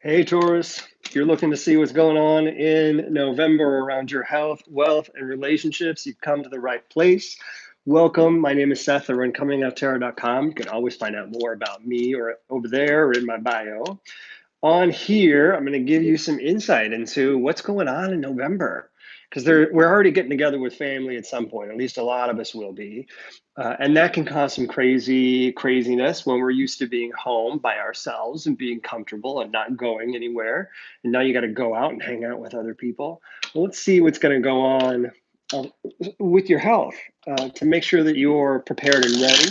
Hey Taurus, if you're looking to see what's going on in November around your health, wealth, and relationships, you've come to the right place. Welcome. My name is Seth. I run Comingouttarot.com. You can always find out more about me or over there or in my bio. On here, I'm going to give you some insight into what's going on in November, because we're already getting together with family at some point. At least a lot of us will be. And that can cause some craziness when we're used to being home by ourselves and being comfortable and not going anywhere. And now you got to go out and hang out with other people. Well, let's see what's going to go on with your health to make sure that you're prepared and ready.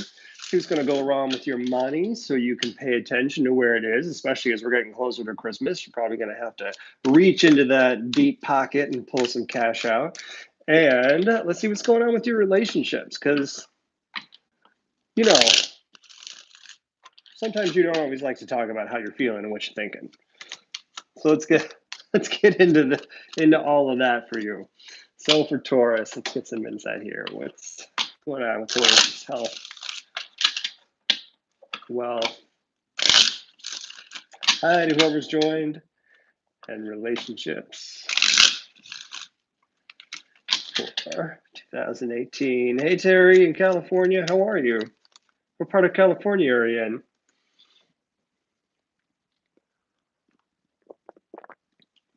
Who's going to go wrong with your money so you can pay attention to where it is, especially as we're getting closer to Christmas. You're probably going to have to reach into that deep pocket and pull some cash out. And let's see what's going on with your relationships, because you know, sometimes you don't always like to talk about how you're feeling and what you're thinking. So let's get into all of that for you. So for Taurus, let's get some insight here. What's going on with Taurus' health? Well, hi to whoever's joined, and relationships for 2018. Hey Terry in California, how are you? What part of California are you in?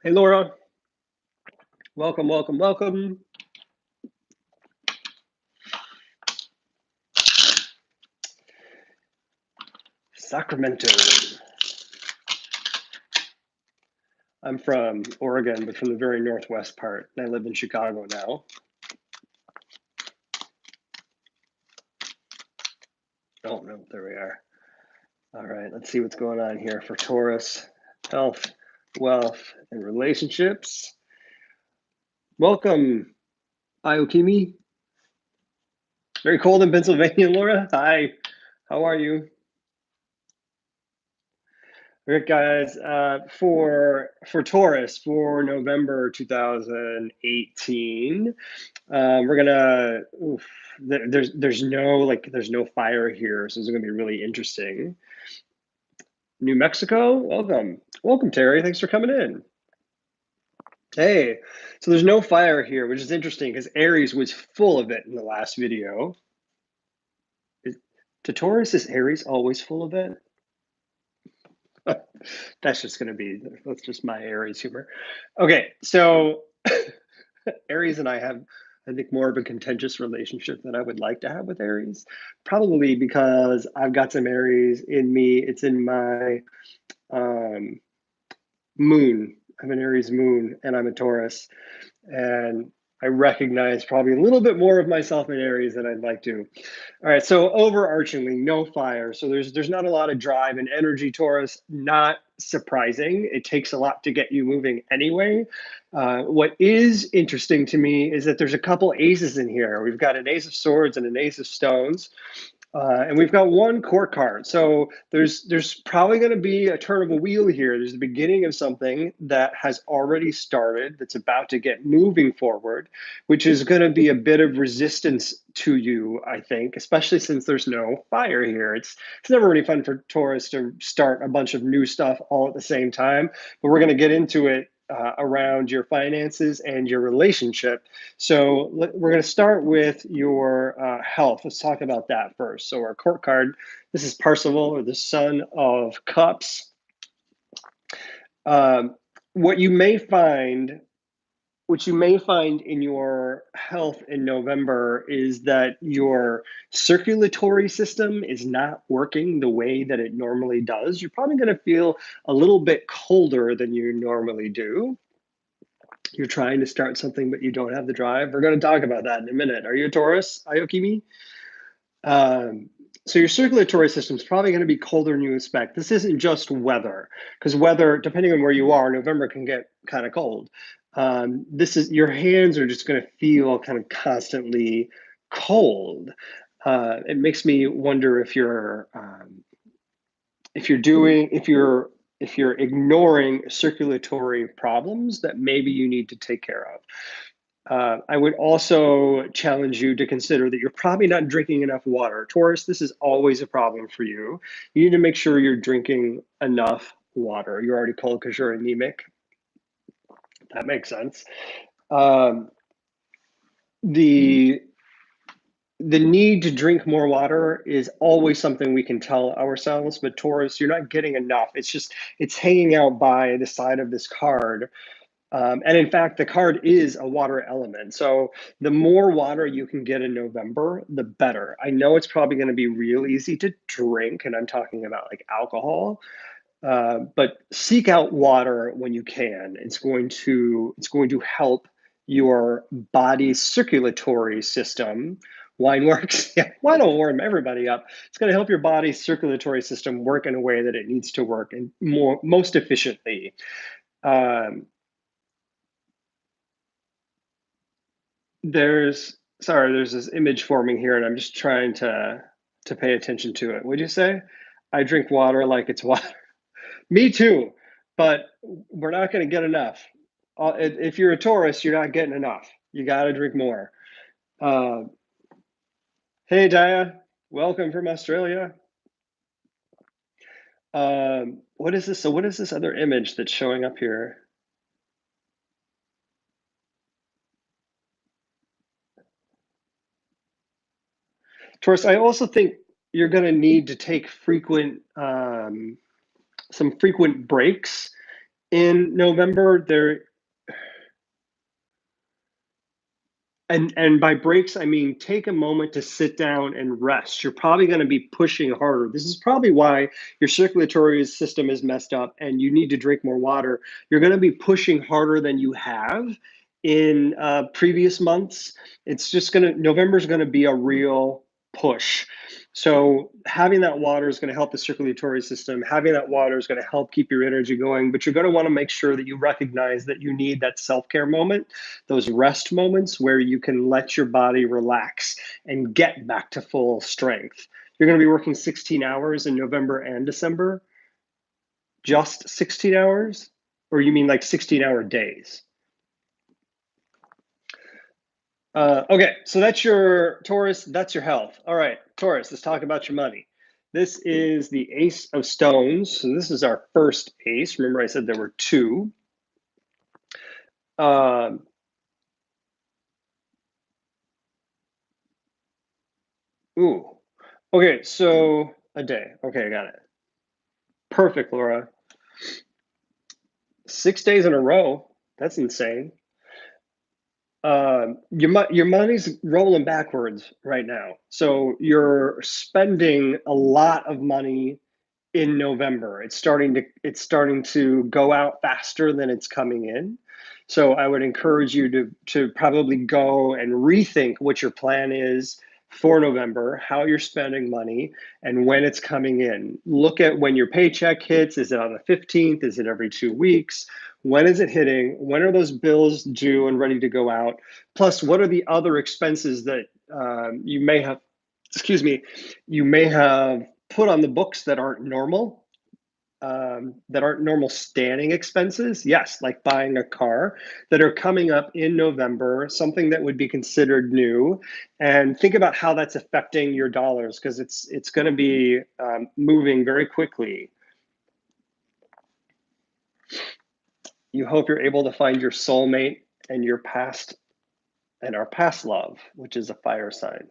Hey Laura, welcome. Sacramento. I'm from Oregon, but from the very northwest part, and I live in Chicago now. Oh, no, there we are. All right, let's see what's going on here for Taurus. Health, wealth, and relationships. Welcome, Iokimi. Very cold in Pennsylvania, Laura. Hi, how are you? All right, guys, for Taurus for November 2018, we're gonna. There's no fire here, so it's gonna be really interesting. New Mexico, welcome, Terry. Thanks for coming in. Hey, so there's no fire here, which is interesting because Aries was full of it in the last video. To Taurus, is Aries always full of it? That's just my Aries humor. Okay, so Aries and I have, I think, more of a contentious relationship than I would like to have with Aries, probably because I've got some Aries in me. It's in my moon. I have an Aries moon, and I'm a Taurus, and I recognize probably a little bit more of myself in Aries than I'd like to. All right, so overarchingly, no fire. So there's not a lot of drive and energy, Taurus. Not surprising. It takes a lot to get you moving anyway. What is interesting to me is that there's a couple aces in here. We've got an ace of swords and an ace of stones. And we've got one court card. So there's probably going to be a turn of a wheel here. There's the beginning of something that has already started, that's about to get moving forward, which is going to be a bit of resistance to you, I think, especially since there's no fire here. It's never really fun for Taurus to start a bunch of new stuff all at the same time, but we're going to get into it around your finances and your relationship. So we're going to start with your health. Let's talk about that first. So our court card, this is Parzival, or the Son of Cups. What you may find in your health in November is that your circulatory system is not working the way that it normally does. You're probably going to feel a little bit colder than you normally do. You're trying to start something, but you don't have the drive. We're going to talk about that in a minute. Are you a Taurus, Ayokimi? So your circulatory system is probably going to be colder than you expect. This isn't just weather, because weather, depending on where you are, November can get kind of cold. Your hands are just going to feel kind of constantly cold. It makes me wonder if you're ignoring circulatory problems that maybe you need to take care of. I would also challenge you to consider that you're probably not drinking enough water. Taurus, this is always a problem for you. You need to make sure you're drinking enough water. You're already cold because you're anemic. That makes sense. Um, the the need to drink more water is always something we can tell ourselves, but Taurus, you're not getting enough. It's hanging out by the side of this card. And in fact, the card is a water element. So the more water you can get in November, the better. I know it's probably going to be real easy to drink, and I'm talking about like alcohol, but seek out water when you can. It's going to help your body's circulatory system. Wine works. Yeah, wine will warm everybody up. It's going to help your body's circulatory system work in a way that it needs to work and most efficiently. Um, there's this image forming here, and I'm just trying to pay attention to it. What'd you say? I drink water like it's water. Me too, but we're not going to get enough. If you're a Taurus, you're not getting enough. You got to drink more. Uh, hey, Dia, welcome from Australia. What is this? So, what is this other image that's showing up here? Taurus, I also think you're going to need to take some frequent breaks in November. And by breaks, I mean take a moment to sit down and rest. You're probably going to be pushing harder. This is probably why your circulatory system is messed up and you need to drink more water. You're going to be pushing harder than you have in previous months. November is going to be a real push. So having that water is going to help the circulatory system. Having that water is going to help keep your energy going, but you're going to want to make sure that you recognize that you need that self-care moment, those rest moments where you can let your body relax and get back to full strength. You're going to be working 16 hours in November and December, just 16 hours, or you mean like 16-hour days? Okay, so that's your Taurus, that's your health. All right, Taurus, let's talk about your money. This is the Ace of Stones. So this is our first ace. Remember, I said there were two. Um, ooh, okay, so a day. Okay, I got it. Perfect, Laura. 6 days in a row. That's insane. Your money's rolling backwards right now. So you're spending a lot of money in November. It's starting to go out faster than it's coming in. So I would encourage you to probably go and rethink what your plan is for November, how you're spending money, and when it's coming in. Look at when your paycheck hits. Is it on the 15th? Is it every 2 weeks? When is it hitting? When are those bills due and ready to go out? Plus, what are the other expenses that excuse me, you may have put on the books that aren't normal standing expenses. Yes, like buying a car, that are coming up in November, something that would be considered new, and think about how that's affecting your dollars because it's going to be moving very quickly. You hope you're able to find your soulmate and our past love, which is a fire sign.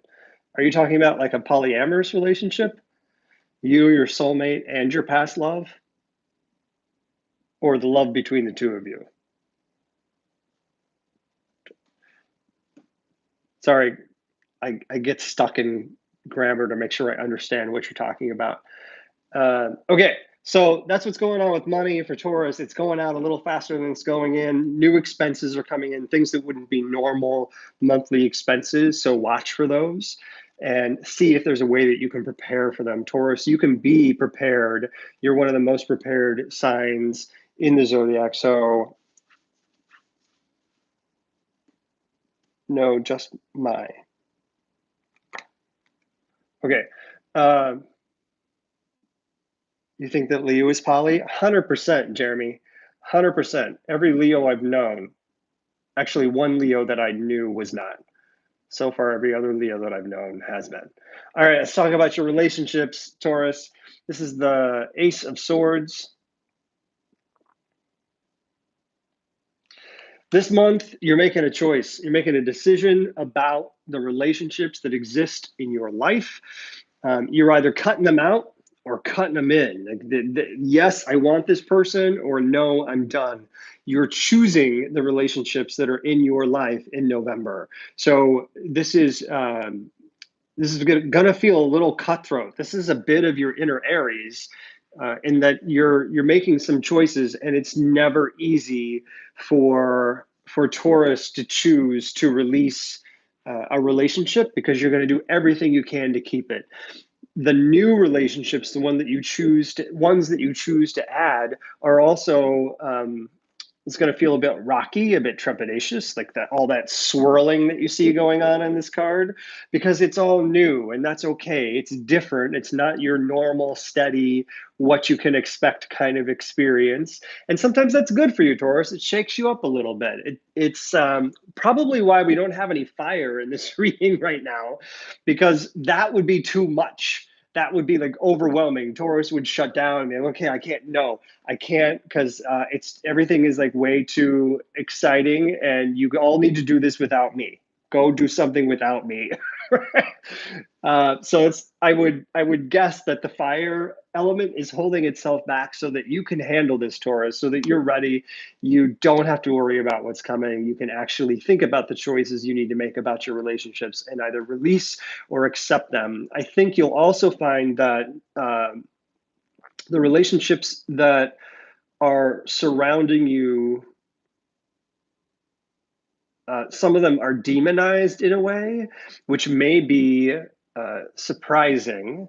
Are you talking about like a polyamorous relationship? You, your soulmate, and your past love? Or the love between the two of you? Sorry, I get stuck in grammar to make sure I understand what you're talking about. Okay, so that's what's going on with money for Taurus. It's going out a little faster than it's going in. New expenses are coming in, things that wouldn't be normal monthly expenses. So watch for those and see if there's a way that you can prepare for them. Taurus, you can be prepared. You're one of the most prepared signs in the zodiac. So no, just my. Okay. Um, you think that Leo is poly? 100%, Jeremy. 100%. Every Leo I've known, actually, one Leo that I knew was not. So far, every other Leo that I've known has been. All right, let's talk about your relationships, Taurus. This is the Ace of Swords. This month, you're making a choice. You're making a decision about the relationships that exist in your life. You're either cutting them out or cutting them in. Like yes, I want this person, or no, I'm done. You're choosing the relationships that are in your life in November. So this is going to feel a little cutthroat. This is a bit of your inner Aries, in that you're making some choices, and it's never easy for Taurus to choose to release a relationship, because you're going to do everything you can to keep it. The new relationships, ones that you choose to add, are also it's going to feel a bit rocky, a bit trepidatious, like that, all that swirling that you see going on in this card, because it's all new, and that's okay. It's different. It's not your normal, steady, what you can expect kind of experience. And sometimes that's good for you, Taurus. It shakes you up a little bit. It's probably why we don't have any fire in this reading right now, because that would be too much. That would be like overwhelming. Taurus would shut down and be like, okay, I can't, no, I can't, because it's everything is like way too exciting, and you all need to do this without me. Go do something without me. So I would guess that the fire element is holding itself back so that you can handle this, Taurus, so that you're ready. You don't have to worry about what's coming. You can actually think about the choices you need to make about your relationships and either release or accept them. I think you'll also find that the relationships that are surrounding you, some of them are demonized in a way, which may be surprising,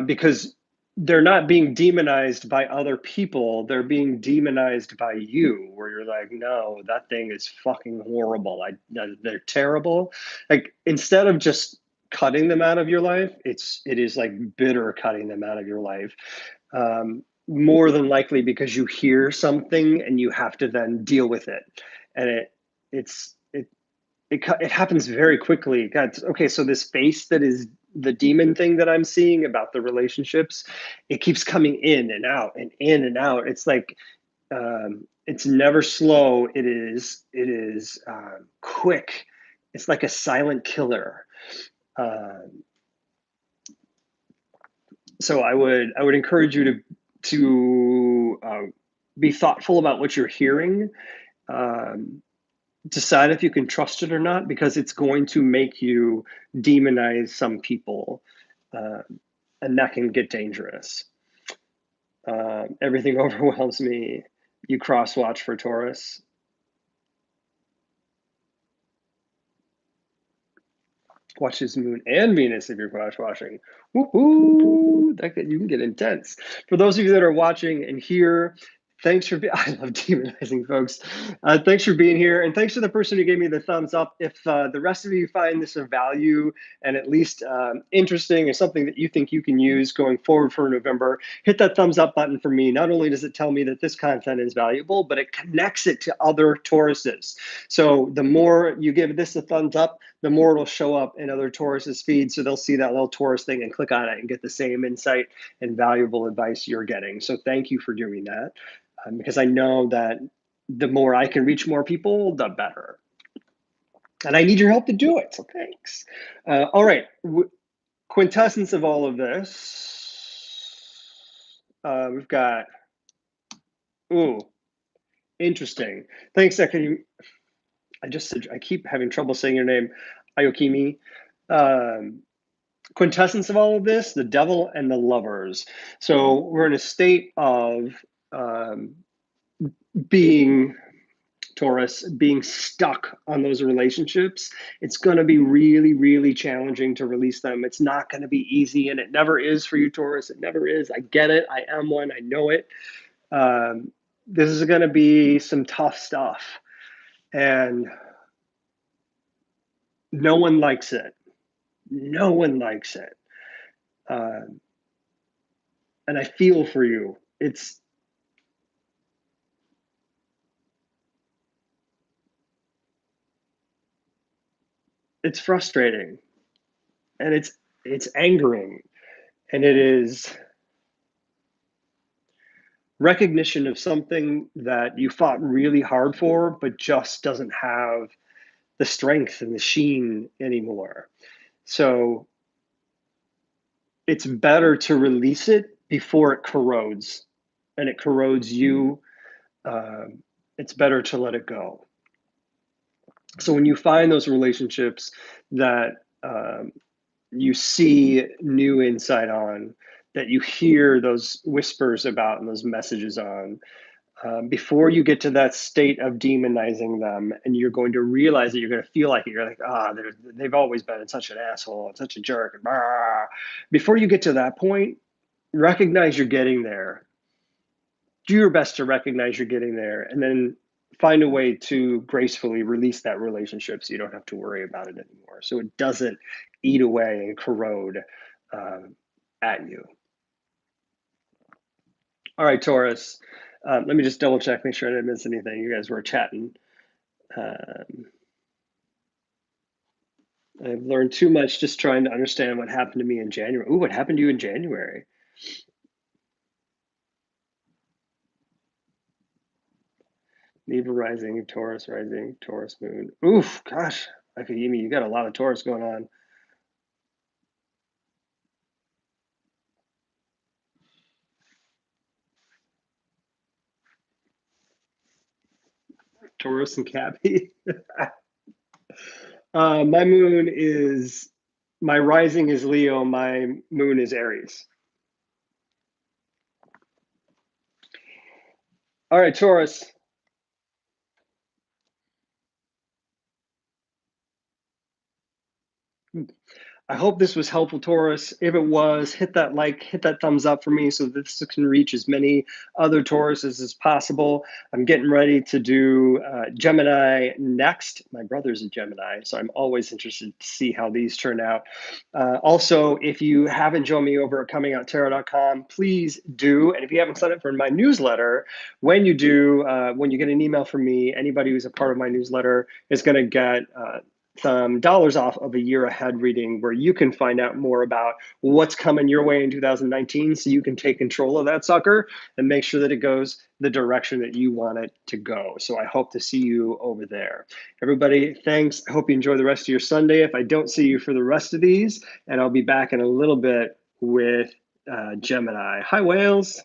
because they're not being demonized by other people. They're being demonized by you, where you're like, no, that thing is fucking horrible. They're terrible. Like, instead of just cutting them out of your life, it is like bitter cutting them out of your life. More than likely because you hear something and you have to then deal with it, and it happens very quickly. God, okay, so this face that is the demon thing that I'm seeing about the relationships, it keeps coming in and out and in and out. It's like it's never slow. It is quick. It's like a silent killer. So I would encourage you to be thoughtful about what you're hearing. Decide if you can trust it or not, because it's going to make you demonize some people, and that can get dangerous. Everything overwhelms me. You cross watch for Taurus. Watch his moon and Venus if you're cross watching. Woohoo! You can get intense. For those of you that are watching and here, thanks for I love demonizing folks. Thanks for being here, and thanks to the person who gave me the thumbs up. If the rest of you find this of value and at least interesting, or something that you think you can use going forward for November, hit that thumbs up button for me. Not only does it tell me that this content is valuable, but it connects it to other Tauruses. So the more you give this a thumbs up, the more it'll show up in other Taurus's feeds. So they'll see that little Taurus thing and click on it and get the same insight and valuable advice you're getting. So thank you for doing that, because I know that the more I can reach more people, the better. And I need your help to do it. So thanks. All right. Quintessence of all of this. We've got, ooh, interesting. Thanks, Second. I keep having trouble saying your name, Ayokimi. Quintessence of all of this, the Devil and the Lovers. So we're in a state of being Taurus, being stuck on those relationships. It's going to be really, really challenging to release them. It's not going to be easy, and it never is for you, Taurus. It never is. I get it. I am one. I know it. This is going to be some tough stuff, and no one likes it. No one likes it. And I feel for you. It's frustrating, and it's angering, and it is recognition of something that you fought really hard for, but just doesn't have the strength and the sheen anymore. So it's better to release it before it corrodes and it corrodes you. It's better to let it go. So when you find those relationships that you see new insight on, that you hear those whispers about and those messages on, before you get to that state of demonizing them, and you're going to realize that you're going to feel like it. You're like, they've always been such an asshole, such a jerk. And before you get to that point, recognize you're getting there. Do your best to recognize you're getting there, and then find a way to gracefully release that relationship so you don't have to worry about it anymore. So it doesn't eat away and corrode at you. All right, Taurus. Let me just double check, make sure I didn't miss anything. You guys were chatting. I've learned too much just trying to understand what happened to me in January. Ooh, what happened to you in January? Libra rising, Taurus moon. Oof, gosh, Akademi, you got a lot of Taurus going on. Taurus and Cappy. My moon is, my rising is Leo, my moon is Aries. All right, Taurus. I hope this was helpful, Taurus. If it was, hit that like, hit that thumbs up for me so this can reach as many other Tauruses as possible. I'm getting ready to do Gemini next. My brother's a Gemini, so I'm always interested to see how these turn out. Also, if you haven't joined me over at Comingouttarot.com, please do. And if you haven't signed up for my newsletter, when you do, when you get an email from me, anybody who's a part of my newsletter is going to get some dollars off of a year ahead reading where you can find out more about what's coming your way in 2019 so you can take control of that sucker and make sure that it goes the direction that you want it to go. So I hope to see you over there. Everybody, thanks. I hope you enjoy the rest of your Sunday if I don't see you for the rest of these, and I'll be back in a little bit with Gemini. Hi, whales.